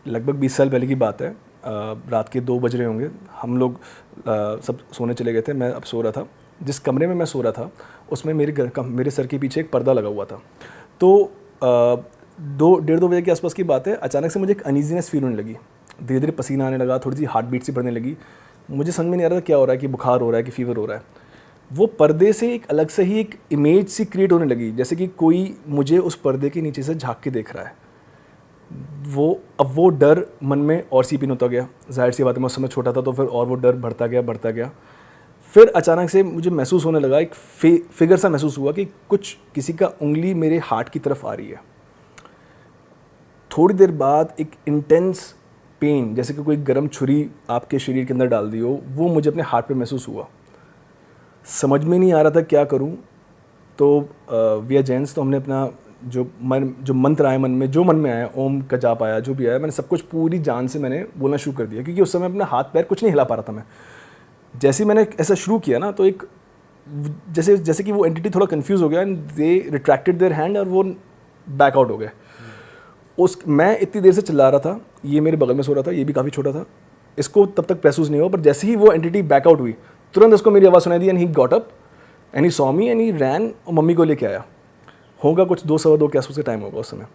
लगभग 20 साल पहले की बात है। रात के 2 बज रहे होंगे, हम लोग सब सोने चले गए थे, मैं अब सो रहा था। जिस कमरे में मैं सो रहा था उसमें मेरे सर के पीछे एक पर्दा लगा हुआ था। तो 2 बजे के आसपास की बात है, अचानक से मुझे एक अनईजीनेस फील होने लगी, धीरे धीरे पसीना आने लगा, थोड़ी सी हार्ट बीट सी बढ़ने लगी। मुझे समझ में नहीं आ रहा था क्या हो रहा है, कि बुखार हो रहा है कि फीवर हो रहा है। वो पर्दे से एक अलग से ही एक इमेज सी क्रिएट होने लगी, जैसे कि कोई मुझे उस पर्दे के नीचे से झाँक के देख रहा है। अब वो डर मन में और सीपिन होता गया। जाहिर सी बात है, मैं उस समय छोटा था, तो फिर और वो डर बढ़ता गया। फिर अचानक से मुझे महसूस होने लगा, एक फिगर सा महसूस हुआ कि किसी का उंगली मेरे हार्ट की तरफ आ रही है। थोड़ी देर बाद एक इंटेंस पेन, जैसे कि कोई गर्म छुरी आपके शरीर के अंदर डाल दी हो, वो मुझे अपने हार्ट पे महसूस हुआ। समझ में नहीं आ रहा था क्या करूं। तो वी आर जैन्स, तो हमने अपना जो मंत्र आया मन में, जो मन में आया, ओम का जाप आया, जो भी आया, मैंने सब कुछ पूरी जान से मैंने बोलना शुरू कर दिया, क्योंकि उस समय अपना हाथ पैर कुछ नहीं हिला पा रहा था मैं। जैसे ही मैंने ऐसा शुरू किया ना, तो एक जैसे कि वो एंटिटी थोड़ा कंफ्यूज हो गया, and they retracted their hand, और वो बैक आउट हो गए। मैं इतनी देर से चिल्ला रहा था, ये मेरे बगल में सो रहा था, ये भी काफ़ी छोटा था, इसको तब तक महसूस नहीं हुआ। पर जैसे ही वो एंटिटी बैक आउट हुई, तुरंत उसको मेरी आवाज़ सुनाई दी, and he got up and he saw me and he ran, और मम्मी को लेके आया। होगा कुछ 2 सवा 2 के आसपास का टाइम होगा उस समय।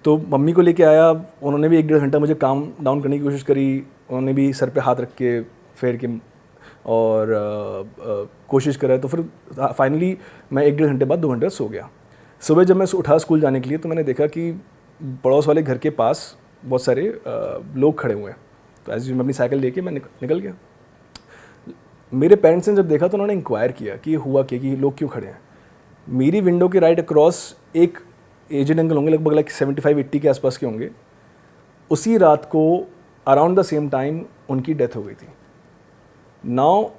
तो मम्मी को लेके आया, उन्होंने भी 1 डेढ़ घंटा मुझे काम डाउन करने की कोशिश करी। उन्होंने भी सर पे हाथ रख के फेर के और कोशिश करा। तो फिर फाइनली मैं 1 डेढ़ घंटे बाद 2 घंटे सो गया। सुबह जब मैं उठा स्कूल जाने के लिए, तो मैंने देखा कि पड़ोस वाले घर के पास बहुत सारे लोग खड़े हुए हैं। तो ऐसे मैं अपनी साइकिल लेके मैं निकल गया। मेरे पेरेंट्स ने जब देखा तो उन्होंने इंक्वायर किया कि ये हुआ क्या, कि लोग क्यों खड़े हैं। मेरी विंडो के राइट अक्रॉस एक एजेड अंकल होंगे, लगभग 75-80 के आसपास के होंगे। उसी रात को अराउंड द सेम टाइम उनकी डेथ हो गई थी। Now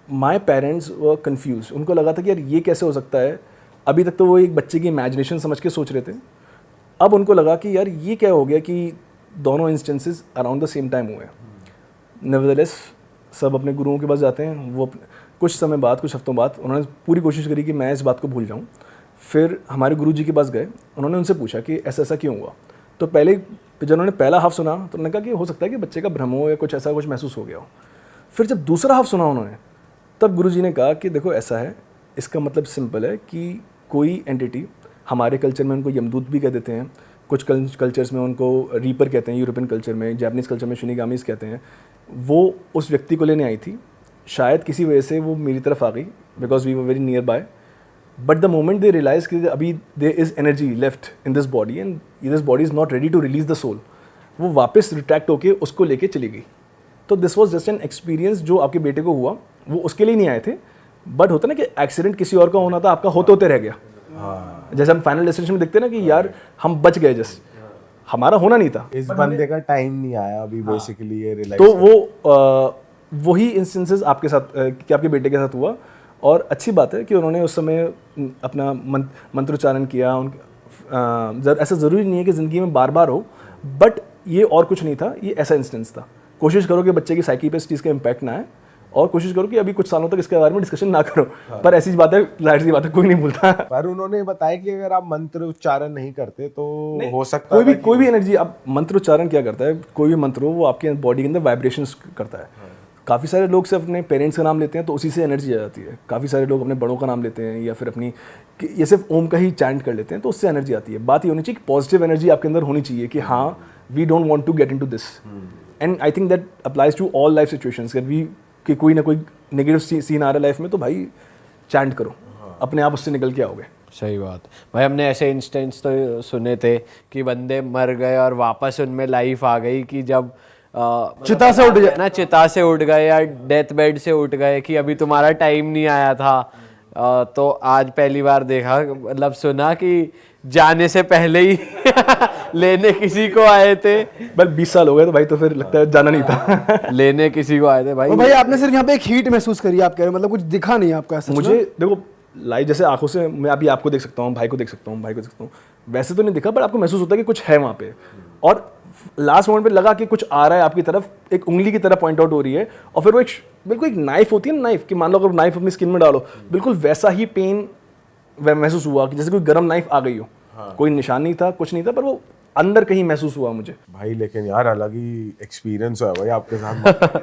my parents were confuse. उनको लगा था कि यार ये कैसे हो सकता है। अभी तक तो वो एक बच्चे की इमेजिनेशन समझ के सोच रहे थे। अब उनको लगा कि यार ये क्या हो गया कि दोनों instances around the same time हुए। नेवरदलेस सब अपने गुरुओं के पास जाते हैं। वो कुछ समय बाद, कुछ हफ्तों बाद, उन्होंने पूरी कोशिश करी कि मैं इस बात को भूल जाऊं। फिर हमारे गुरुजी के पास गए, उन्होंने उनसे पूछा कि ऐसा ऐसा क्यों हुआ। तो जब उन्होंने पहला हाफ सुना, तो उन्होंने कहा कि हो सकता है कि बच्चे का भ्रम हो या कुछ ऐसा कुछ महसूस हो गया हो। फिर जब दूसरा हाफ सुना उन्होंने, तब गुरुजी ने कहा कि देखो ऐसा है, इसका मतलब सिंपल है कि कोई एंटिटी, हमारे कल्चर में उनको यमदूत भी कह देते हैं, कुछ कल्चर्स में उनको रीपर कहते हैं, यूरोपियन कल्चर में, जापानीज़ कल्चर में शिनिगामीज़ कहते हैं, वो उस व्यक्ति को लेने आई थी। शायद किसी वजह से वो मेरी तरफ आ गई, because we were very nearby. But the moment they realise कि अभी there is energy left in this body and this body is not ready to release the soul, वो वापस रिट्रैक्ट होकर उसको लेके चली गई। तो this was just an experience जो आपके बेटे को हुआ। वो उसके लिए नहीं आए थे, बट होता ना कि एक्सीडेंट किसी और का होना था, आपका होते होते रह गया। जैसे हम फाइनल डेस्टिनेशन में देखते हैं ना कि यार हम बच गए, जस्ट हमारा होना नहीं था। इस बंदे का टाइम नहीं आया अभी बेसिकली ये रियलाइज। तो वो वही इंस्टेंसेस आपके साथ कि आपके बेटे के साथ हुआ। और अच्छी बात है कि उन्होंने उस समय अपना मंत्रोच्चारण किया। ऐसा ज़रूरी नहीं है कि ज़िंदगी में बार बार हो, बट ये और कुछ नहीं था, ये ऐसा इंस्टेंस था। कोशिश करो कि बच्चे की साइकी पे इस चीज़ का इम्पैक्ट ना आए, और कोशिश करो कि अभी कुछ सालों तक इसके बारे में डिस्कशन ना करो। पर ऐसी बात है, जाहिर सी बात है, कोई नहीं भूलता। पर उन्होंने बताया कि अगर आप मंत्र उच्चारण नहीं करते तो हो सकता है कोई भी एनर्जी, आप मंत्र उच्चारण क्या करता है, कोई भी मंत्र हो, वो आपके बॉडी के अंदर वाइब्रेशंस करता है। काफ़ी सारे लोग सिर्फ अपने पेरेंट्स का नाम लेते हैं तो उसी से एनर्जी आ जाती है। काफ़ी सारे लोग अपने बड़ों का नाम लेते हैं, या फिर अपनी ये सिर्फ ओम का ही चैंट कर लेते हैं, तो उससे एनर्जी आती है। बात ये होनी चाहिए कि पॉजिटिव एनर्जी आपके अंदर होनी चाहिए कि हाँ, we don't want to get into this. And I think that applies to all life situations. कि कोई ना कोई नेगेटिव सीन आ रहा है लाइफ में, तो भाई चैंट करो, अपने आप उससे निकल के आओगे। सही बात भाई। हमने ऐसे इंस्टेंस तो सुने थे कि बंदे मर गए और वापस उनमें लाइफ आ गई, कि जब चिता से उठ गए ना, चिता से उठ गए या डेथ बेड से उठ गए, कि अभी तुम्हारा टाइम नहीं आया था। तो आज पहली बार देखा, मतलब सुना कि जाने से पहले ही लेने किसी को आए थे। बस 20 साल हो गए तो भाई, तो फिर लगता है जाना नहीं था। लेने किसी को आए थे भाई। भाई आपने सिर्फ यहाँ पे एक हीट महसूस करी, आप कह रहे मतलब कुछ दिखा नहीं आपको ऐसा? मुझे देखो लाइव जैसे आंखों से मैं अभी आपको देख सकता हूँ, भाई को देख सकता हूँ, भाई को देख सकता हूँ, वैसे तो नहीं दिखा, पर आपको महसूस होता है कि कुछ है वहाँ पे। और लास्ट मोमेंट पे लगा कि कुछ आ रहा है आपकी तरफ, एक उंगली की तरह पॉइंट आउट हो रही है। और फिर वो एक बिल्कुल एक नाइफ होती है ना, नाइफ कि मान लो अगर नाइफ अपनी स्किन में डालो, बिल्कुल वैसा ही पेन महसूस हुआ कि जैसे कोई गर्म नाइफ आ गई हो। कोई निशान नहीं था, कुछ नहीं था, पर वो अंदर कहीं महसूस हुआ मुझे। भाई लेकिन यार अलग ही एक्सपीरियंस हुआ भाई आपके साथ।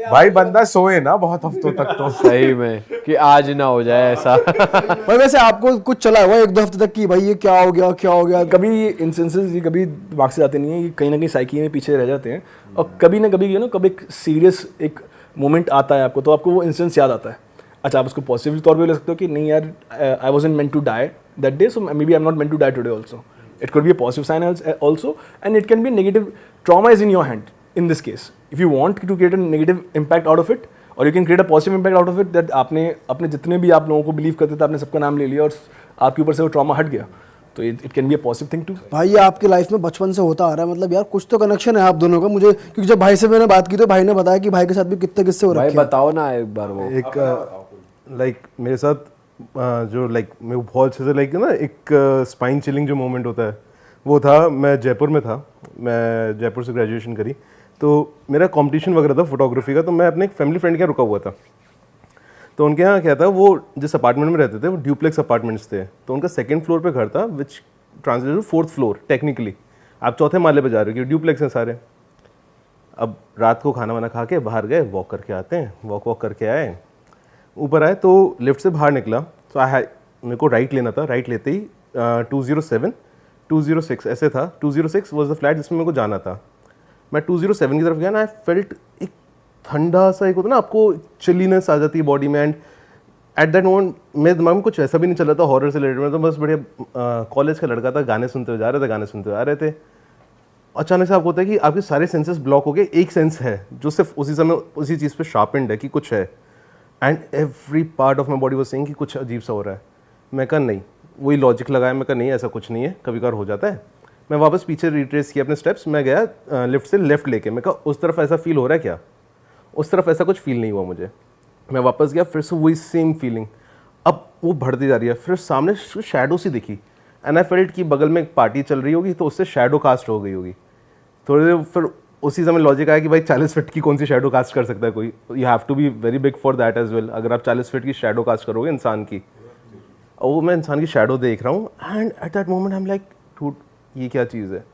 भाई बंदा सोए ना बहुत हफ्तों तक तो। सही में कि आज ना हो जाए ऐसा। भाई वैसे आपको कुछ चला हुआ 1-2 हफ्ते तक कि भाई ये क्या हो गया क्या हो गया? कभी ये इंस्टेंसेस ये कभी दिमाग से आते नहीं है, ये कहीं ना कहीं साइकी में पीछे रह जाते हैं, और कभी ना कभी कभी एक सीरियस एक मोमेंट आता है आपको, तो आपको वो इंस्टेंस याद आता है। अच्छा, आप उसको पॉजिटिव तौर पे ले सकते हो कि नहीं यार, I wasn't meant to die that day, so maybe I am not meant to die today also. It could be a positive sign also, and it can be a negative. Trauma is in your hand in this case. If you want to create a negative impact out of it, or you can create a positive impact out of it, that आपने अपने जितने भी आप लोगों को believe करते थे, आपने सबका नाम ले लिया और आपके ऊपर से वो ट्रॉमा हट गया, तो it can be a positive thing too. भाई ये आपकी लाइफ में बचपन से होता आ रहा है, मतलब यार कुछ तो कनेक्शन है आप दोनों का मुझे, क्योंकि जब भाई से मैंने बात की तो भाई ने बताया कि भाई के साथ भी कितने किस्से हो भाई रखे हैं। बताओ ना एक बार वो। एक लाइक मेरे साथ जो लाइक मैं बहुत अच्छे से लाइक ना एक स्पाइन चिलिंग जो मोमेंट होता है वो था। मैं जयपुर में था, मैं जयपुर से ग्रेजुएशन करी, तो मेरा कंपटीशन वगैरह था फोटोग्राफी का। तो मैं अपने एक फैमिली फ्रेंड के यहाँ रुका हुआ था। तो उनके यहाँ क्या था, वो जिस अपार्टमेंट में रहते थे वो ड्यूप्लेक्स अपार्टमेंट्स थे। तो उनका 2nd फ्लोर पे घर था, which translate to 4th floor technically. आप 4थे माले पे जा रहे हो, ड्यूप्लेक्स हैं सारे। अब रात को खाना वाना खा के बाहर गए, वॉक करके आते हैं, वॉक करके आए, ऊपर आए तो लिफ्ट से बाहर निकला। तो मेरे को राइट लेना था, राइट लेते ही 207 206 ऐसे था। 206 वाज द फ्लैट जिसमें मेरे को जाना था। मैं 207 की तरफ गया ना, आई फेल्ट एक ठंडा सा, एक होता ना आपको चिलीनेस आ जाती है बॉडी में। एंड एट दैट मोमेंट मेरे दिमाग में कुछ ऐसा भी नहीं चल रहा था हॉरर से रिलेटेड। मैं तो बस बढ़िया कॉलेज का लड़का था, गाने सुनते हुए जा रहे थे, गाने सुनते हुए आ रहे थे। अचानक से आपको होता है कि आपके सारे सेंसेस ब्लॉक हो गए, एक सेंस है जो सिर्फ उसी समय उसी चीज़ पे शार्पेंड है कि कुछ है। And every part of my body was saying कि कुछ अजीब सा हो रहा है। मैं कहा नहीं, वही लॉजिक लगाया, मैं कहा नहीं ऐसा कुछ नहीं है, कभी कभार हो जाता है। मैं वापस पीछे रिट्रेस किया अपने स्टेप्स, मैं गया लिफ्ट से लेफ्ट लेके। मैं कहा उस तरफ ऐसा फील हो रहा है क्या? उस तरफ ऐसा कुछ फील नहीं हुआ मुझे। मैं वापस गया, फिर से वही सेम फीलिंग, अब वो बढ़ती जा रही है। फिर सामने शैडो सी दिखी, एंड आई फेल्ट कि बगल में एक पार्टी चल रही होगी, तो उससे शैडो कास्ट हो गई होगी। थोड़ी देर फिर उसी समय लॉजिक आया कि भाई 40 फीट की कौन सी शैडो कास्ट कर सकता है कोई? You have to be very big for that as well. अगर आप 40 फीट की शैडो कास्ट करोगे इंसान की, और वो मैं इंसान की शैडो देख रहा हूँ, and at that moment I am like to, ये क्या चीज़ है?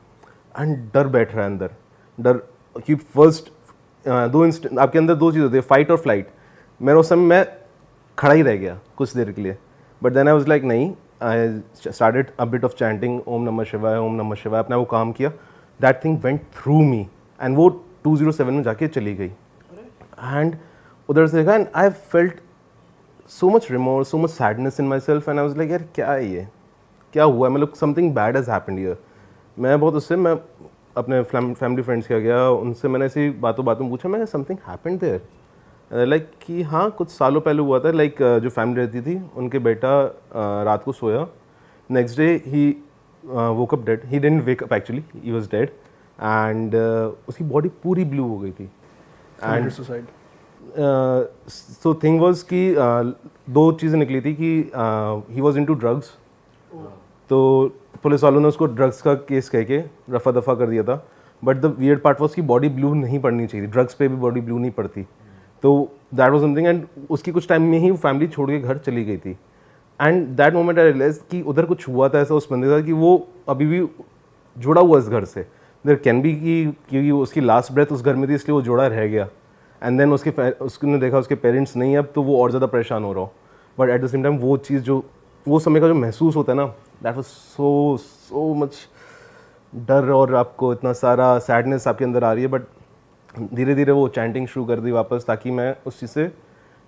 एंड डर बैठ रहा है अंदर, डर कि फर्स्ट आपके अंदर 2 चीज़ होती है, फाइट और फ्लाइट। मेरा उस समय मैं खड़ा ही रह गया कुछ देर के लिए, but then I was like नहीं, I started a bit of chanting Om Namah Shivaya, Om Namah Shivaya, अपना वो काम किया। That thing went through me, and वो 207 में जाके चली गई। एंड उधर से देखा, and I felt so much remorse, so much sadness in myself, and I was like यार क्या है ये, क्या हुआ? मतलब something bad has happened here। मैं बहुत उससे मैं अपने फैमिली फ्रेंड्स के गया, उनसे मैंने ऐसी बातों में पूछा, मैं something happened there, लाइक कि हाँ कुछ सालों पहले हुआ था। लाइक जो फैमिली रहती थी उनके बेटा रात को सोया, next day he woke up dead, he didn't wake up actually, he was dead, and उसकी बॉडी पूरी ब्लू हो गई थी। And suicide. So thing was कि 2 चीज़ें निकली थी कि ही वॉज इनटू ड्रग्स, तो पुलिस वालों ने उसको ड्रग्स का केस कह के रफा दफा कर दिया था। But the weird part was कि बॉडी ब्लू नहीं पड़नी चाहिए थी, ड्रग्स पे भी बॉडी ब्लू नहीं पड़ती। तो दैट वाज समथिंग, एंड उसकी कुछ टाइम में ही फैमिली छोड़ के घर चली गई थी। And that moment I realize कि उधर कुछ हुआ था ऐसा उस बंदे का कि वो अभी भी जुड़ा हुआ इस घर से। देयर कैन बी कि क्योंकि उसकी लास्ट ब्रेथ उस घर में थी इसलिए वो जुड़ा रह गया। एंड देन उसने देखा उसके पेरेंट्स नहीं अब, तो वो और ज़्यादा परेशान हो रहा हो। But at the same time वो चीज़ जो वो समय का जो महसूस होता है ना, दैट वाज सो मच डर, और आपको इतना सारा सैडनेस आपके अंदर आ रही है। बट धीरे धीरे वो चैंटिंग शुरू कर दी वापस, ताकि मैं उस चीज़ से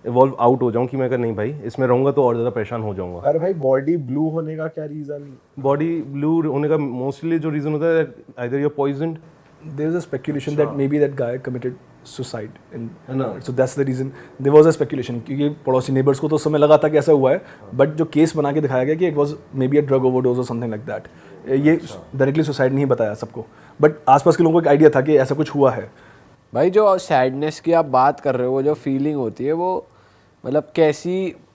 इवॉल्व आउट हो जाऊँ कि मैं अगर नहीं भाई इसमें रहूँगा तो और ज़्यादा परेशान हो जाऊँगा। अरे भाई बॉडी ब्लू होने का क्या रीज़न? बॉडी ब्लू होने का मोस्टली जो रीज़न होता है, either you poisoned, there was a speculation that maybe that guy committed suicide, and so that's the reason there was a speculation, क्योंकि पड़ोसी नेबर्स को तो उस समय लगा था कि ऐसा हुआ है, बट जो केस बना के दिखाया गया कि it was maybe a drug overdose or something like that। ये डायरेक्टली सुसाइड नहीं बताया सबको, बट आसपास के लोगों को एक आइडिया था कि ऐसा कुछ हुआ है। भाई जो सैडनेस की आप बात कर रहे हो, वो जो फीलिंग होती है वो मतलब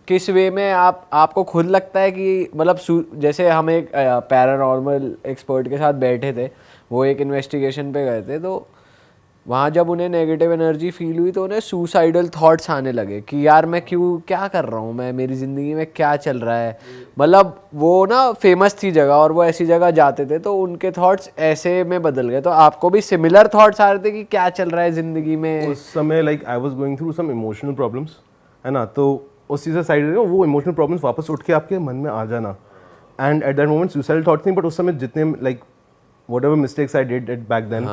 किस वे में आपको खुद लगता है कि मतलब जैसे हम एक पैरानॉर्मल एक्सपर्ट के साथ बैठे थे, वो एक इन्वेस्टिगेशन पे गए थे, तो वहाँ जब उन्हें नेगेटिव एनर्जी फील हुई तो उन्हें सुसाइडल थॉट्स आने लगे कि यार मैं क्या कर रहा हूँ, मैं मेरी ज़िंदगी में क्या चल रहा है। मतलब वो ना फेमस थी जगह और वो ऐसी जगह जाते थे तो उनके थॉट्स ऐसे में बदल गए। तो आपको भी सिमिलर थॉट्स आ रहे थे कि क्या चल रहा है ज़िंदगी में? उस समय like I was going through some emotional problems, है ना, तो उस चीज़ से साइड वो इमोशनल प्रॉब्लम्स वापस उठ के आपके मन में आ जाना, and at that moment suicidal thoughts नहीं, बट उस समय जितने like whatever mistakes I did at back then,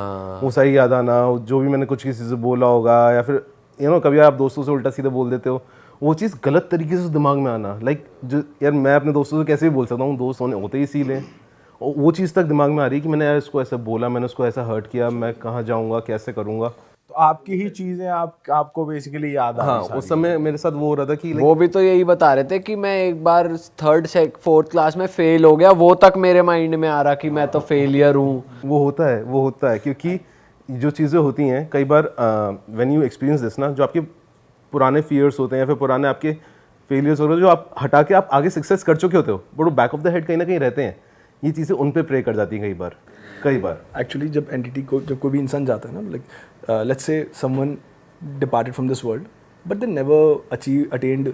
वो सारी याद आना, जो भी मैंने कुछ किसी से बोला होगा या फिर कभी आप दोस्तों से उल्टा सीधा बोल देते हो, वो चीज़ गलत तरीके से दिमाग में आना, लाइक जो यार मैं अपने दोस्तों से कैसे भी बोल सकता हूँ, दोस्त होते ही इसीलिए, और वो चीज़ तक दिमाग में आ रही है कि मैंने यार इसको ऐसा बोला, मैंने उसको ऐसा हर्ट किया, मैं कहाँ जाऊँगा, कैसे करूँगा। तो आपकी ही चीजें आपको बेसिकली याद आ हाँ, रही उस समय मेरे साथ वो हो रहा था कि वो भी तो यही बता रहे थे कि मैं एक बार 4th क्लास में फेल हो गया, वो तक मेरे माइंड में आ रहा कि मैं तो फेलियर हूँ। वो होता है क्योंकि जो चीज़ें होती हैं कई बार व्हेन यू एक्सपीरियंस दिस ना, जो आपके पुराने फियर्स होते हैं या फिर पुराने आपके फेलियर्स होते हैं जो आप हटा के आप आगे सक्सेस कर चुके होते हो, बट वो बैक ऑफ द हेड कहीं ना कहीं रहते हैं, ये चीज़ें उन पे प्रे कर जाती हैं कई बार। एक्चुअली जब एंटिटी को जब कोई भी इंसान जाता है ना, like let's say someone departed from this world but they never attend,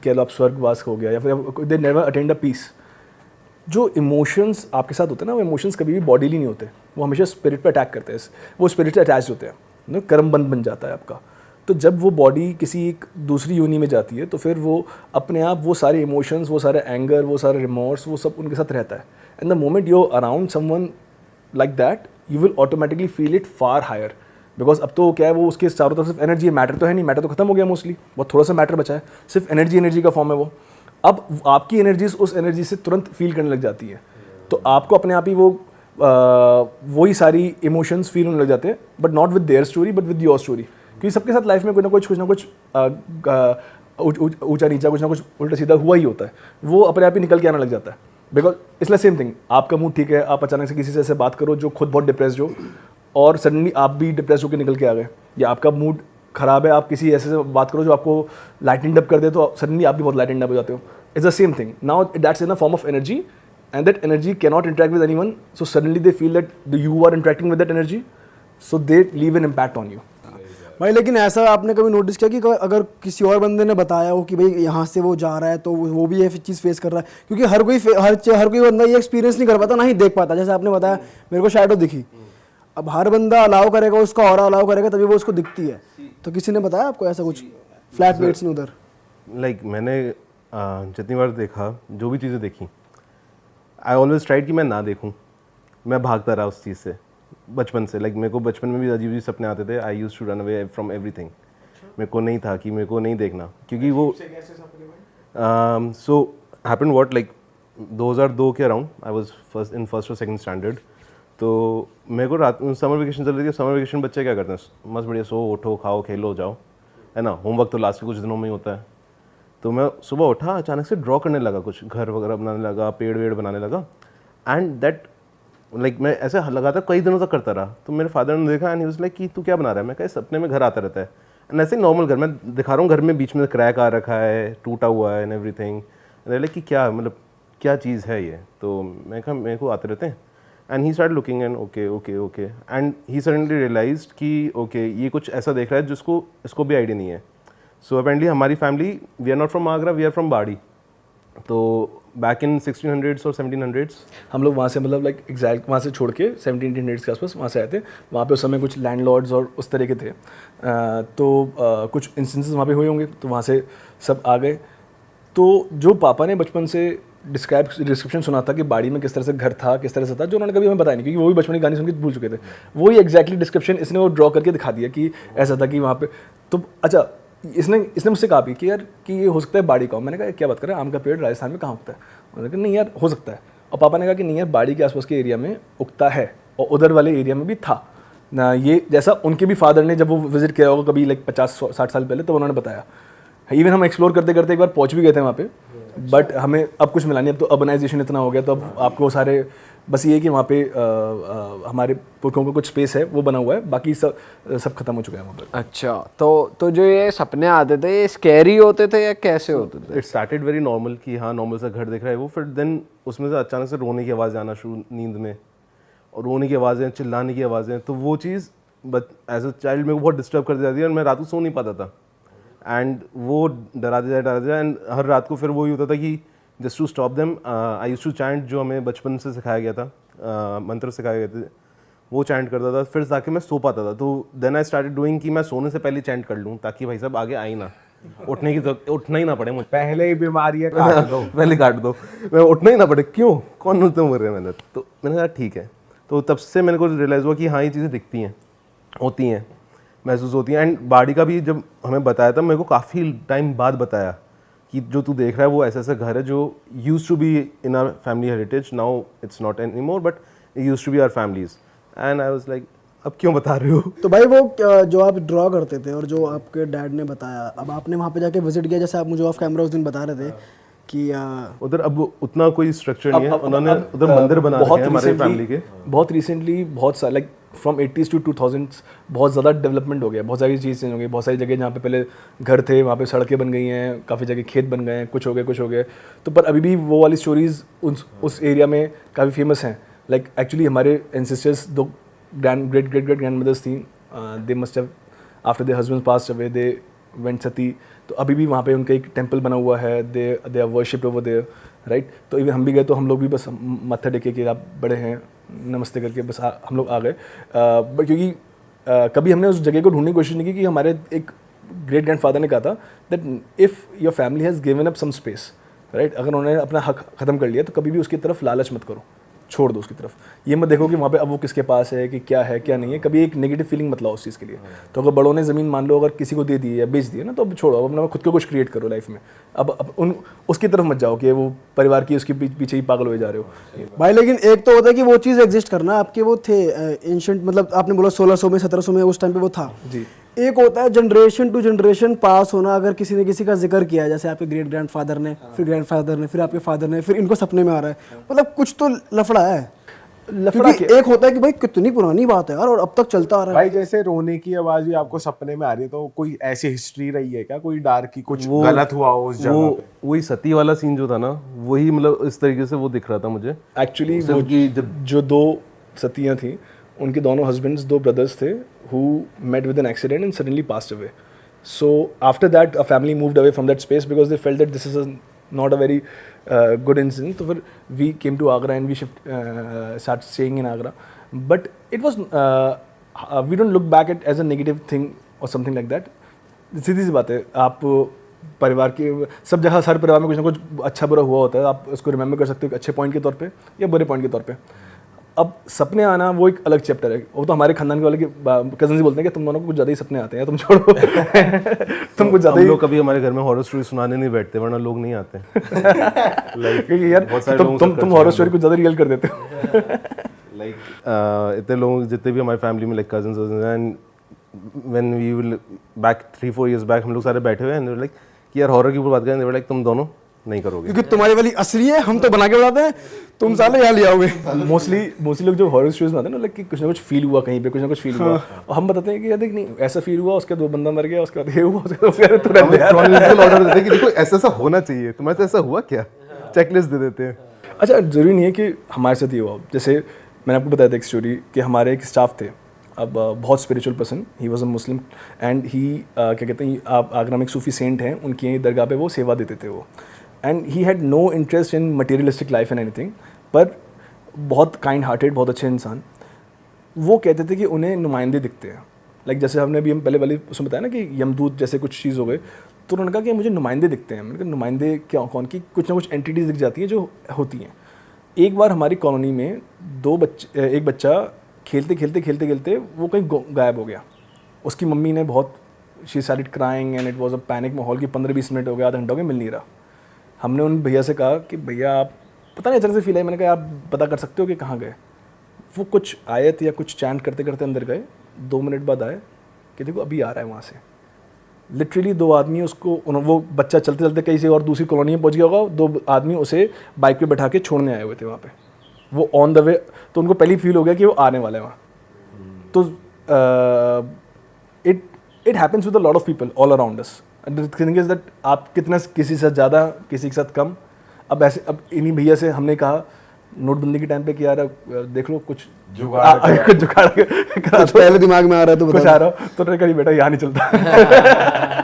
कह लो आप स्वर्गवास हो गया या फिर they never attend a peace. जो इमोशंस आपके साथ होते हैं ना, वो इमोशंस कभी भी बॉडीली नहीं होते, वो हमेशा स्पिरिट पे अटैक करते हैं, वो स्पिरिट से अटैच होते हैं ना, कर्म बंद बन जाता है आपका। तो जब वो बॉडी किसी एक दूसरी योनि में जाती है तो फिर वो अपने आप वो सारे इमोशंस, वो सारे एंगर, वो सारे रिमोर्स, वो सब उनके साथ रहता है। And the moment you around someone like that you will automatically feel it far higher, because अब तो क्या है, वो उसके चारों तरफ सिर्फ एनर्जी है, मैटर तो है नहीं, मैटर तो खत्म हो गया मोस्टली, बहुत थोड़ा सा मैटर बचा है, सिर्फ एनर्जी का फॉर्म है वो। अब आपकी एनर्जीज उस एनर्जी से तुरंत फील करने लग जाती है, तो आपको अपने आप ही वो वही सारी इमोशंस फील होने लग जाते हैं, but not with their story but with your story. क्योंकि सबके साथ लाइफ में कुछ ना कुछ ऊंचा नीचा, कुछ ना कुछ उल्टा सीधा हुआ ही होता है, वो अपने आप ही निकल के आने लग जाता है। बिकॉज इसलिए सेम थिंग, आपका मूड ठीक है, आप अचानक से किसी से ऐसे बात करो जो खुद बहुत डिप्रेस्ड हो और सडनली आप भी डिप्रेस होकर निकल के आ गए, या आपका मूड खराब है, आप किसी ऐसे से बात करो जो आपको लाइटनिंग अप कर दे तो सडनली आप भी बहुत लाइटनिंग अप हो जाते हो। It's the same thing, now that's in a form of energy and that energy cannot interact with anyone, so suddenly they feel that you are interacting with that energy, so they leave an impact on you. भाई लेकिन ऐसा आपने कभी notice किया कि अगर किसी और बंदे ने बताया हो कि भाई यहाँ से वो जा रहा है तो वो भी ये चीज़ फेस कर रहा है, क्योंकि हर कोई बंदा ये एक्सपीरियंस नहीं कर पाता, ना ही देख पाता। जैसे आपने बताया मेरे को शैडो दिखी, अब हर बंदा अलाउ करेगा, उसका और अलाउ करेगा तभी वो उसको दिखती है। तो किसी ने बताया आपको ऐसा कुछ फ्लैटमेट्स ने उधर? लाइक मैंने जितनी बार देखा, जो भी चीज़ें देखी, आई ऑलवेज ट्राइड कि मैं ना देखूं, मैं भागता रहा उस चीज़ से बचपन से। लाइक मेरे को बचपन में भी अजीब सपने आते थे, I used to run away from everything. मेरे को नहीं था कि मेरे को नहीं देखना, क्योंकि वो सो हैपेंड व्हाट, लाइक 2002 के around I was in first और सेकंड स्टैंडर्ड। तो मेरे को रात समर वेकेशन चल रही थी। समर वेकेशन बच्चे क्या करते हैं, मस्त बढ़िया सो उठो खाओ खेलो जाओ, है ना, होमवर्क तो लास्ट के कुछ दिनों में ही होता है। तो मैं सुबह उठा, अचानक से ड्रॉ करने लगा, कुछ घर वगैरह बनाने लगा, पेड़ वेड़ बनाने लगा, एंड दैट लाइक मैं ऐसे लगातार कई दिनों तक करता रहा। तो मेरे फादर ने देखा एंड ही वाज लाइक कि तू क्या बना रहा है? मैं कहा सपने में घर आता रहता है, एंड ऐसे नॉर्मल घर, मैं दिखा रहा हूँ घर में बीच में क्रैक आ रखा है, टूटा हुआ है एंड एवरीथिंग। लाइक कि क्या मतलब क्या चीज़ है ये? तो मैं कहा मेरे को आते रहते हैं। And he start looking and okay and he suddenly realized कि ओके ये कुछ ऐसा देख रहा है जिसको इसको भी आइडिया नहीं है। सो अपेरेंटली हमारी family, we are not from Agra, we are from Bari. तो बैक इन 1600s और 1700s हम लोग वहाँ से मतलब लाइक एग्जैक्ट वहाँ से छोड़ के 1700s के आसपास वहाँ से आए थे। वहाँ पे उस समय कुछ लैंडलॉर्ड्स और उस तरह के थे, कुछ इंस्टेंसेस वहाँ पे हुए होंगे, तो वहाँ से सब आ गए। तो जो पापा ने बचपन से डिस्क्रिप्शन सुना था कि बाड़ी में किस तरह से घर था, किस तरह से था, जो उन्होंने कभी हमें बताया नहीं, क्योंकि वो भी बचपन की कहानी सुन के भूल चुके थे। वही एग्जैक्टली डिस्क्रिप्शन इसने वो ड्रॉ करके दिखा दिया कि ऐसा था कि वहाँ पे। तो अच्छा, इसने मुझसे कहा भी कि यार कि ये हो सकता है बाड़ी का। मैंने कहा क्या बात कर रहे हैं, आम का पेड़ राजस्थान में कहाँ उगता है? उन्होंने कहा नहीं यार हो सकता है। और पापा ने कहा कि नहीं यार बाड़ी के आसपास के एरिया में उगता है, और उधर वाले एरिया में भी था ना। ये जैसा उनके भी फादर ने जब वो विजिट किया होगा कभी लाइक 50-60 साल पहले, तो उन्होंने बताया। इवन हम एक्सप्लोर करते करते एक बार पहुँच भी गए थे वहाँ पे, बट हमें अब कुछ मिला नहीं। अब तो अर्बनाइजेशन इतना हो गया, तो अब आपको सारे बस ये कि वहाँ पे हमारे पुरखों का कुछ स्पेस है वो बना हुआ है, बाकी सब खत्म हो चुका है वहाँ पर। अच्छा, तो जो ये सपने आते थे ये स्कैरी होते थे या कैसे होते थे? इट स्टार्टेड वेरी नॉर्मल कि हाँ नॉर्मल सा घर दिख रहा है वो, फिर देन उसमें से अचानक से रोने की आवाज़ आना शुरू नींद में, और रोने की आवाज़ें, चिल्लाने की आवाज़ें। तो वो चीज़ बट एज अ चाइल्ड मेरे को बहुत डिस्टर्ब कर देती थी और मैं रात को सो नहीं पाता था एंड वो डराते जाए एंड हर रात को फिर वही होता था कि just to stop them I used to chant, जो हमें बचपन से सिखाया गया था, मंत्र सिखाए गए थे, वो चैंट करता था, फिर जाके मैं सो पाता था। तो देन आई स्टार्टेड डूइंग कि मैं सोने से पहले चैंट कर लूँ ताकि भाई साहब आगे आई ना, उठना ही ना पड़े मुझे, पहले ही बीमारी है, काट दो। पहले काट दो, मैं उठना ही ना पड़े, क्यों, कौन उठते मर रहे हैं मैंने। तो मैंने कहा ठीक है। तो तब से मेरे को रियलाइज़ हुआ कि हाँ ये चीज़ें दिखती हैं, होती हैं, महसूस होती हैं। एंड बाड़ी का भी जब हमें बताया था, मेरे को काफ़ी टाइम बाद बताया कि जो तू देख रहा है वो ऐसा ऐसा घर है जो used to be in our family heritage, now it's not any more but it used to be our families. And I was like अब क्यों बता रहे हो। तो भाई वो जो आप ड्रॉ करते थे और जो आपके डैड ने बताया, अब आपने वहाँ पे जाके विजिट किया, जैसे आप मुझे ऑफ कैमरा उस दिन बता रहे थे कि उधर अब उतना कोई स्ट्रक्चर नहीं है, उन्होंने उधर मंदिर बना रखे हैं हमारे फैमिली के। बहुत रिसेंटली बहुत सारा like from 80s to 2000s बहुत ज़्यादा डेवलपमेंट हो गया, बहुत सारी चीज़ चेंज हो गई। बहुत सारी जगह जहाँ पे पहले घर थे वहाँ पे सड़कें बन गई हैं, काफ़ी जगह खेत बन गए हैं, कुछ हो गए। तो पर अभी भी वो वाली स्टोरीज़ उस एरिया में काफ़ी फेमस हैं। लाइक एक्चुअली हमारे एंसेस्टर्स दो ग्रेट ग्रैंड मदर्स थी, they must have after their husband passed away they went sati. तो अभी भी वहाँ पे उनका एक टेंपल बना हुआ है, they are worshipped over there, right. तो इवन हम भी गए तो हम लोग भी बस मत्था टेके कि आप बड़े हैं, नमस्ते करके बस हम लोग आ गए। बट क्योंकि कभी हमने उस जगह को ढूंढने की कोशिश नहीं की कि हमारे एक ग्रेट ग्रैंडफादर ने कहा था that if your family has given up some space, right, अगर उन्होंने अपना हक ख़त्म कर लिया तो कभी भी उसकी तरफ लालच मत करो, छोड़ दो उसकी तरफ। ये मत देखो कि वहाँ पे अब वो किसके पास है, कि क्या है क्या नहीं है, कभी एक नेगेटिव फीलिंग मत लाओ उस चीज़ के लिए। तो अगर बड़ों ने ज़मीन मान लो अगर किसी को दे दी है या बेच दी है ना, तो अब छोड़ो, अब अपना खुद को कुछ क्रिएट करो लाइफ में। अब उसकी तरफ मत जाओ कि वो परिवार की उसके पीछे ही पागल हो जा रहे हो भाई। लेकिन एक तो होता है कि वो चीज़ एग्जिस्ट करना, आपके वो थे एंशंट, मतलब आपने बोला 1600 में 1700 में उस टाइम पे वो था जी। एक होता है जनरेशन टू जनरेशन पास होना। अगर किसी ने किसी का जिक्र किया, जैसे आपके ग्रेट ग्रैंडफादर ने, फिर ग्रैंडफादर ने, फिर आपके फादर ने, फिर इनको सपने में आ रहा है, मतलब कुछ तो लफड़ा है। क्योंकि एक होता है कि भाई कितनी पुरानी बात है यार और अब तक चलता आ रहा है। भाई जैसे रोने की आवाज भी आपको सपने में आ रही है, तो कोई ऐसी हिस्ट्री रही है क्या, कोई डार्क की, कुछ गलत हुआ हो उस जगह पे? वही सती वाला सीन जो था ना, वही मतलब इस तरीके से वो दिख रहा था मुझे। एक्चुअली जो दो सतियाँ थी, उनके दोनों हस्बैंड्स, दो ब्रदर्स थे who met with an accident and suddenly passed away. So after that a family moved away from that space because they felt that this is not a very good incident. So we came to Agra and we started staying in Agra. But it was we don't look back at as a negative thing or something like that. सीधी सी बात है, आप परिवार के सब जगह, हर परिवार में कुछ ना कुछ अच्छा बुरा हुआ होता है, आप उसको रिमेंबर कर सकते हो अच्छे पॉइंट के तौर पे या बुरे पॉइंट के तौर पे। अब सपने आना वो एक अलग चैप्टर है, वो तो हमारे खानदान के वाले के कजन ही बोलते हैं कि तुम दोनों को कुछ ज़्यादा ही सपने आते हैं, तुम छोड़ो तुम कुछ ज़्यादा ही। लोग कभी हमारे घर में हॉरर स्टोरी सुनाने नहीं बैठते, वरना लोग नहीं आते। क्योंकि यार तुम हॉरर स्टोरी कुछ ज़्यादा रियल कर देते हो। लाइक इतने लोग जितने भी हमारी फैमिली में, like cousins, and when we will back 3-4 years back, हम लोग सारे बैठे हुए हैं लाइक कि यार हॉरर की ऊपर बात करें, लाइक तुम दोनों नहीं करोगे क्योंकि तुम्हारी वाली असली है, हम तो बना के बताते हैं, तुम साले यहाँ ले आओगे। मोस्टली लोग जो हॉरर स्टोरीज बनाते हैं ना, लाइक कुछ ना कुछ फील हुआ कहीं पे, कुछ ना कुछ फील हुआ, और हम बताते हैं कि यार देख नहीं ऐसा फील हुआ, उसके 2 बंदा मर गया, उसके बाद ये हुआ, उसके बाद क्रोनोलॉजिकल ऑर्डर देते हैं कि देखो ऐसा ऐसा होना चाहिए, तुम्हारे साथ ऐसा हुआ क्या, चेकलिस्ट दे देते हैं। अच्छा, जरूरी नहीं है कि हमारे साथ ये हुआ। जैसे मैंने आपको बताया था एक स्टोरी कि हमारे एक स्टाफ थे, अब बहुत spiritual person, he was a Muslim and he क्या कहते हैं, आप आगरा में एक सूफी सेंट हैं, उनकी दरगाह पे वो सेवा देते थे वो, and he had no interest in materialistic life and anything, पर बहुत काइंड हार्टेड, बहुत अच्छे इंसान। वो कहते थे कि उन्हें नुमाइंदे दिखते हैं, लाइक जैसे हमने अभी हम पहले वाले उसमें बताया ना कि यमदूत जैसे कुछ चीज़ हो गए, तो उन्होंने कहा कि मुझे नुमाइंदे दिखते हैं। मैंने कहा नुमाइंदे क्या, कौन की, कुछ ना कुछ एंटिटीज़ दिख जाती हैं जो होती हैं। एक बार हमारी कॉलोनी में एक बच्चा खेलते वो कहीं गायब हो गया। उसकी मम्मी ने बहुत, she started crying and it was a panic माहौल कि 15-20 मिनट हो गया, आधा घंटा हो गया, मिल नहीं रहा। हमने उन भैया से कहा कि भैया आप पता नहीं अचानक से फील है, मैंने कहा आप पता कर सकते हो कि कहाँ गए। वो कुछ आयत या कुछ चैंट करते करते अंदर गए, 2 मिनट बाद आए कि देखो अभी आ रहा है वहाँ से। लिटरली 2 आदमी उसको, वो बच्चा चलते चलते कहीं से और दूसरी कॉलोनी में पहुँच गया होगा, 2 आदमी उसे बाइक पे बैठा के छोड़ने आए हुए थे वहाँ पे, वो ऑन द वे। तो उनको पहले फील हो गया कि वो आने वाला है वहाँ। तो it happens with a lot of people all around us. The thing is that आप कितना किसी से ज़्यादा, किसी के साथ कम। अब इन्हीं भैया से हमने कहा, नोटबंदी के टाइम पे कि यार देख लो कुछ जुगाड़ कुछ जुगाड़ करा कुछ पहले दिमाग में आ रहा है तो कुछ बता आ रहा हो तो नहीं करी बेटा यहाँ नहीं चलता।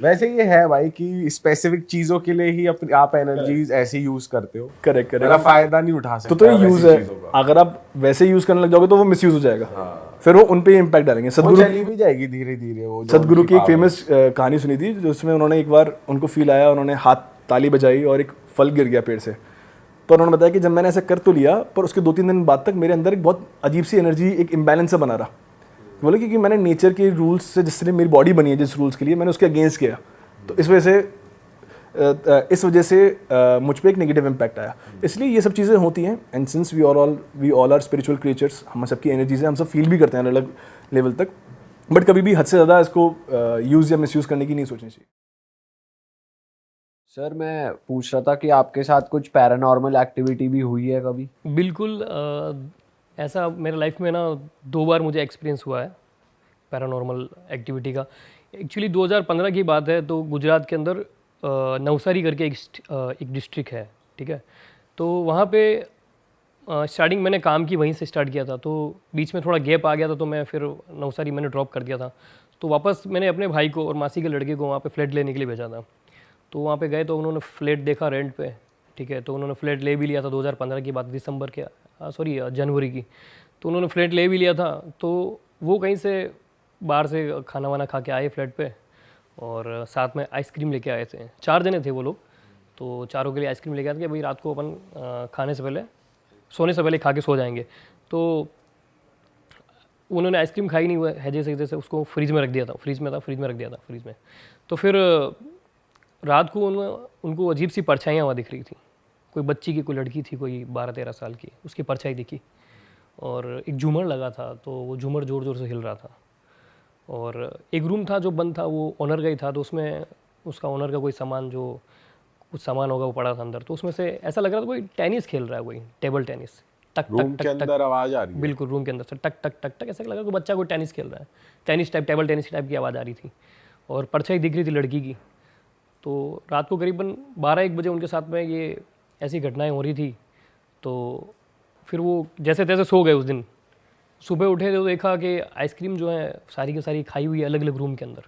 वैसे ये है भाई कि स्पेसिफिक चीजों के लिए ही अपनी आप एनर्जीज ऐसे यूज करते हो, करेक्ट मेरा करेक्ट। फायदा नहीं उठा सकता तो ये वैसी यूज है, चीजों का। अगर आप वैसे यूज करने लग जाओगे तो वो मिसयूज हो जाएगा, फिर वो उन पे इम्पैक्ट डालेंगे। वो सदगुरु चली भी जाएगी धीरे धीरे। वो जो सदगुरु उनकी की एक power है। फेमस कहानी सुनी थी जिसमें उन्होंने एक बार उनको फील आया, उन्होंने हाथ ताली बजाई और एक फल गिर गया पेड़ से। तो उन्होंने बताया कि जब मैंने ऐसा कर तो लिया पर उसके 2-3 दिन बाद तक मेरे अंदर एक बहुत अजीब सी एनर्जी, एक इम्बैलेंस सा बना रहा। बोले कि मैंने नेचर के रूल्स से जिस तरह मेरी बॉडी बनी है जिस रूल्स के लिए, मैंने उसके अगेंस्ट किया, तो इस वजह से मुझ पे एक नेगेटिव इम्पैक्ट आया। इसलिए ये सब चीज़ें होती हैं। And since we all are spiritual creatures, हम सबकी एनर्जीज हैं, हम सब फील भी करते हैं अलग अलग लेवल तक, बट कभी भी हद से ज़्यादा इसको यूज़ या मिसयूज़ करने की नहीं सोचनी चाहिए। सर मैं पूछ रहा था कि आपके साथ कुछ पैरानॉर्मल एक्टिविटी भी हुई है कभी? बिल्कुल ऐसा मेरे लाइफ में ना 2 बार मुझे एक्सपीरियंस हुआ है पैरानॉर्मल एक्टिविटी का। एक्चुअली 2015 की बात है, तो गुजरात के अंदर नवसारी करके एक डिस्ट्रिक्ट है, ठीक है। तो वहाँ पे स्टार्टिंग मैंने काम की वहीं से स्टार्ट किया था, तो बीच में थोड़ा गैप आ गया था, तो मैं फिर नवसारी मैंने ड्रॉप कर दिया था। तो वापस मैंने अपने भाई को और मासी के लड़के को वहाँ पे फ्लैट लेने के लिए भेजा था। तो वहाँ पे गए तो उन्होंने फ्लैट देखा रेंट पे, ठीक है। तो उन्होंने फ्लैट ले भी लिया था, 2015 की बात, दिसंबर के जनवरी की। तो उन्होंने फ्लैट ले भी लिया था। तो वो कहीं से बाहर से खाना वाना खा के आए फ्लैट पे, और साथ में आइसक्रीम लेके आए थे। 4 जने थे वो लोग, तो चारों के लिए आइसक्रीम लेके आए थे कि भाई रात को अपन खाने से पहले, सोने से पहले खा के सो जाएंगे। तो उन्होंने आइसक्रीम खाई नहीं हुआ है, जैसे उसको फ्रीज में रख दिया था, फ्रीज में रख दिया था फ्रीज में। तो फिर रात को उनको अजीब सी परछाइयाँ वहाँ दिख रही थी। कोई बच्ची की, कोई लड़की थी, कोई 12-13 साल की, उसकी परछाई दिखी। और एक झूमर लगा था, तो वो झूमर ज़ोर ज़ोर से हिल रहा था। और एक रूम था जो बंद था, वो ओनर का ही था, तो उसमें उसका ओनर का कोई सामान, जो कुछ सामान होगा वो पड़ा था अंदर। तो उसमें से ऐसा लग रहा था कोई टेनिस खेल रहा है, कोई टेबल टेनिस, टक रूम टक के टक अंदर टक। आवाज आ रही है। बिल्कुल रूम के अंदर से टक टक टक टक ऐसा लग रहा था बच्चा कोई टेनिस खेल रहा है, tennis type, table tennis type की आवाज़ आ रही थी। और परछाई दिख रही थी लड़की की। तो रात को करीबन 12-1 बजे उनके साथ में ये ऐसी घटनाएं हो रही थी। तो फिर वो जैसे तैसे सो गए उस दिन। सुबह उठे तो देखा कि आइसक्रीम जो है सारी की सारी खाई हुई है अलग अलग रूम के अंदर।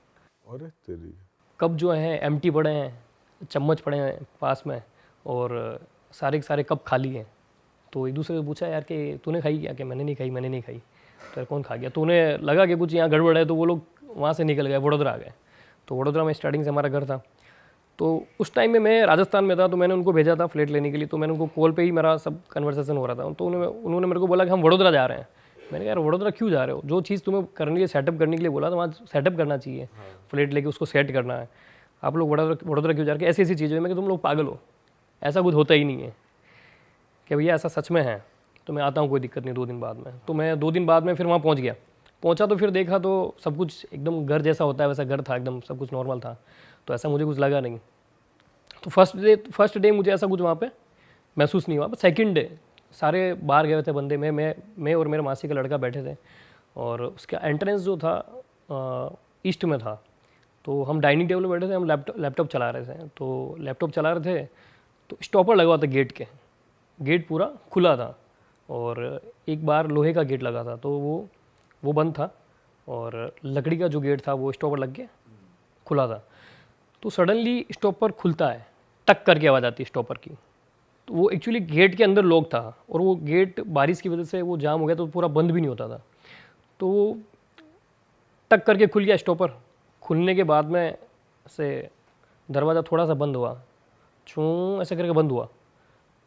अरे तेरी। कप जो हैं एम्प्टी पड़े हैं, चम्मच पड़े हैं पास में, और सारे के सारे कप खाली हैं। तो एक दूसरे से पूछा यार कि तूने खाई क्या? कि मैंने नहीं खाई। तो यार कौन खा गया? तो उन्हें लगा कि कुछ यहाँ गड़बड़ है, तो वो लोग वहाँ से निकल गए, वडोदरा आ गए। तो वडोदरा में स्टार्टिंग से हमारा घर था। तो उस टाइम में मैं राजस्थान में था, तो मैंने उनको भेजा था फ्लैट लेने के लिए। तो मैंने उनको कॉल पे ही मेरा सब कन्वर्सेशन हो रहा था। तो उन्होंने मेरे को बोला कि हम वडोदरा जा रहे हैं। मैंने कहा यार वडोदरा क्यों जा रहे हो? जो चीज़ तुम्हें करने के लिए, सेटअप करने के लिए बोला तो वहाँ सेटअप करना चाहिए। फ्लैट लेके उसको सेट करना है। आप लोग वडोदरा क्यों जा रहे हैं? ऐसी चीज़ें। मैं कि तुम लोग पागल हो, ऐसा कुछ होता ही नहीं है। कि भैया ऐसा सच में है। तो मैं आता हूँ, कोई दिक्कत नहीं 2 दिन बाद में। तो मैं 2 दिन बाद में फिर वहाँ पहुँचा तो फिर देखा तो सब कुछ एकदम घर जैसा होता है वैसा घर था, एकदम सब कुछ नॉर्मल था। तो ऐसा मुझे कुछ लगा नहीं। तो फर्स्ट डे मुझे ऐसा कुछ वहाँ पे महसूस नहीं हुआ। बट सेकंड डे सारे बाहर गए थे बंदे, मैं और मेरे मासी का लड़का बैठे थे। और उसका एंट्रेंस जो था ईस्ट में था। तो हम डाइनिंग टेबल पर बैठे थे, हम लैपटॉप चला रहे थे। तो लैपटॉप चला रहे थे तो स्टॉपर लगा हुआ था गेट के, गेट पूरा खुला था। और एक बार लोहे का गेट लगा था, तो वो बंद था। और लकड़ी का जो गेट था वो स्टॉपर लग के खुला था। तो सडनली स्टॉपर खुलता है, टक करके आवाज़ आती है स्टॉपर की। तो वो एक्चुअली गेट के अंदर लॉक था, और वो गेट बारिश की वजह से वो जाम हो गया, तो पूरा बंद भी नहीं होता था। तो वो टक करके खुल गया स्टॉपर। खुलने के बाद में से दरवाज़ा थोड़ा सा बंद हुआ, चूँ ऐसे करके बंद हुआ।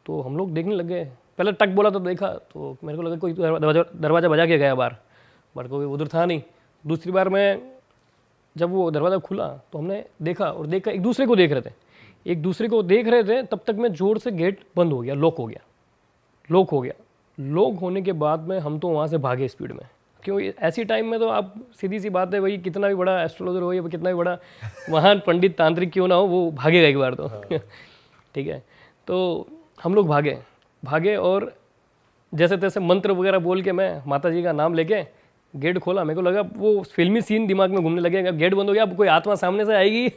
तो हम लोग देखने लग गए। पहले टक बोला तो देखा, तो मेरे को लगा कोई दरवाज़ा बजा के गया बाहर, बट कोई उधर था नहीं। दूसरी बार मैं जब वो दरवाज़ा खुला तो हमने देखा, और देखा एक दूसरे को देख रहे थे। तब तक मैं जोर से गेट बंद हो गया, लॉक हो गया। लॉक होने के बाद में हम तो वहाँ से भागे स्पीड में, क्यों ऐसी टाइम में तो आप सीधी सी बात है भाई, कितना भी बड़ा एस्ट्रोलॉजर हो या कितना भी बड़ा महान पंडित तांत्रिक क्यों ना हो, वो भागेगा एक बार तो। ठीक है। तो हम लोग भागे और जैसे तैसे मंत्र वगैरह बोल के मैं माता जी का नाम लेके गेट खोला। मेरे को लगा वो फिल्मी सीन दिमाग में घूमने लगेगा, गेट बंद हो गया, अब कोई आत्मा सामने से आएगी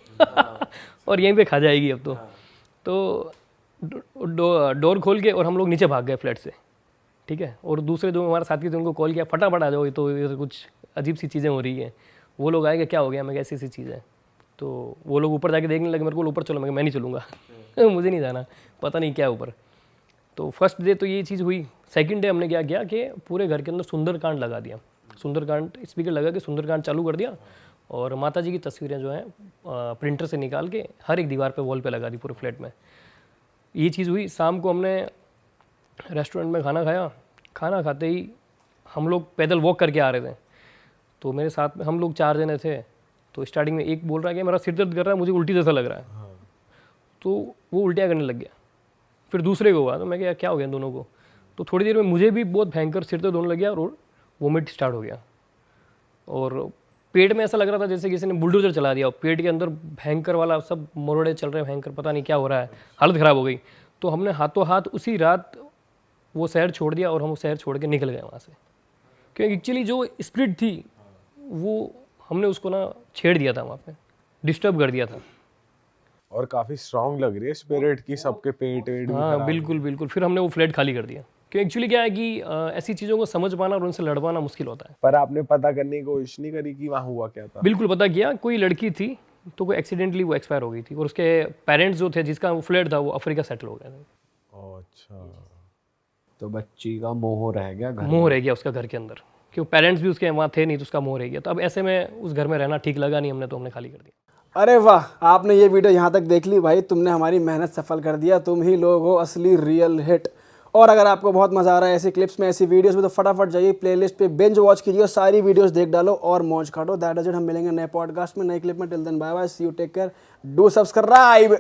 और यहीं पे खा जाएगी अब तो। डोर खोल के और हम लोग नीचे भाग गए फ्लैट से, ठीक है। और दूसरे जो हमारे साथी थे उनको कॉल किया, फटाफट आ जाओ, ये तो कुछ अजीब सी चीज़ें हो रही हैं। वो लोग आए कि क्या हो गया, मैं ऐसी ऐसी चीज़ है। तो वो लोग ऊपर जाके देखने लगे, मेरे को ऊपर चलो, मैं नहीं चलूँगा मुझे नहीं जाना, पता नहीं क्या है ऊपर। तो फर्स्ट डे तो ये चीज़ हुई। सेकंड डे हमने क्या किया कि पूरे घर के अंदर सुंदरकांड लगा दिया, सुंदरकांड स्पीकर लगा के सुंदरकांड चालू कर दिया, और माता जी की तस्वीरें जो हैं प्रिंटर से निकाल के हर एक दीवार पे वॉल पे लगा दी पूरे फ्लैट में। ये चीज़ हुई। शाम को हमने रेस्टोरेंट में खाना खाया। खाना खाते ही हम लोग पैदल वॉक करके आ रहे थे, तो मेरे साथ में हम लोग 4 जने थे। तो स्टार्टिंग में एक बोल रहा है कि मेरा सिर दर्द कर रहा है, मुझे उल्टी जैसा लग रहा है। तो वो उल्टियाँ करने लग गया। फिर दूसरे को हुआ, तो मैं क्या हो गया दोनों को। तो थोड़ी देर में मुझे भी बहुत भयंकर सिर दर्द होने लग गया और वोमिट स्टार्ट हो गया। और पेट में ऐसा लग रहा था जैसे किसी ने बुलडोजर चला दिया, पेट के अंदर भयंकर वाला सब मरोड़े चल रहे हैं, भयंकर, पता नहीं क्या हो रहा है, हालत ख़राब हो गई। तो हमने हाथों हाथ उसी रात वो शहर छोड़ दिया और हम वो शहर छोड़ के निकल गए वहाँ से, क्योंकि एक्चुअली जो स्पिरिट थी वो हमने उसको ना छेड़ दिया था, वहाँ पे डिस्टर्ब कर दिया था। और काफी स्ट्रांग लग रही है स्पिरिट की, सबके पेट वेट भी हाँ खराब। बिल्कुल बिल्कुल। फिर हमने वो फ्लैट खाली कर दिया, क्योंकि एक्चुअली क्या है कि ऐसी चीज़ों को समझ पाना और उनसे लड़ पाना मुश्किल होता है। पर आपने पता करने की कोशिश नहीं करी कि वहाँ हुआ क्या था? बिल्कुल पता किया, कोई लड़की थी, तो कोई एक्सीडेंटली वो एक्सपायर हो गई थी, और उसके पेरेंट्स जो थे जिसका वो फ्लैट था वो अफ्रीका सेटल हो गए थे। अच्छा। तो बच्ची का मोह रह गया घर मोह रह गया उसका घर के अंदर, क्योंकि पेरेंट्स भी उसके वहाँ थे नहीं, तो उसका मोह रह गया। तो अब ऐसे में उस घर में रहना ठीक लगा नहीं, हमने तो हमने खाली कर दिया। अरे वाह, आपने ये वीडियो यहाँ तक देख ली भाई, तुमने हमारी मेहनत सफल कर दिया। तुम ही लोग हो असली रियल हिट। और अगर आपको बहुत मजा आ रहा है ऐसी क्लिप्स में, ऐसी वीडियोस में, तो फटाफट जाइए प्लेलिस्ट पे, बिंज वॉच कीजिए, सारी वीडियोस देख डालो और मौज काटो। That is it. हम मिलेंगे नए पॉडकास्ट में, नए क्लिप में। Till then bye bye, see you, take care, do subscribe.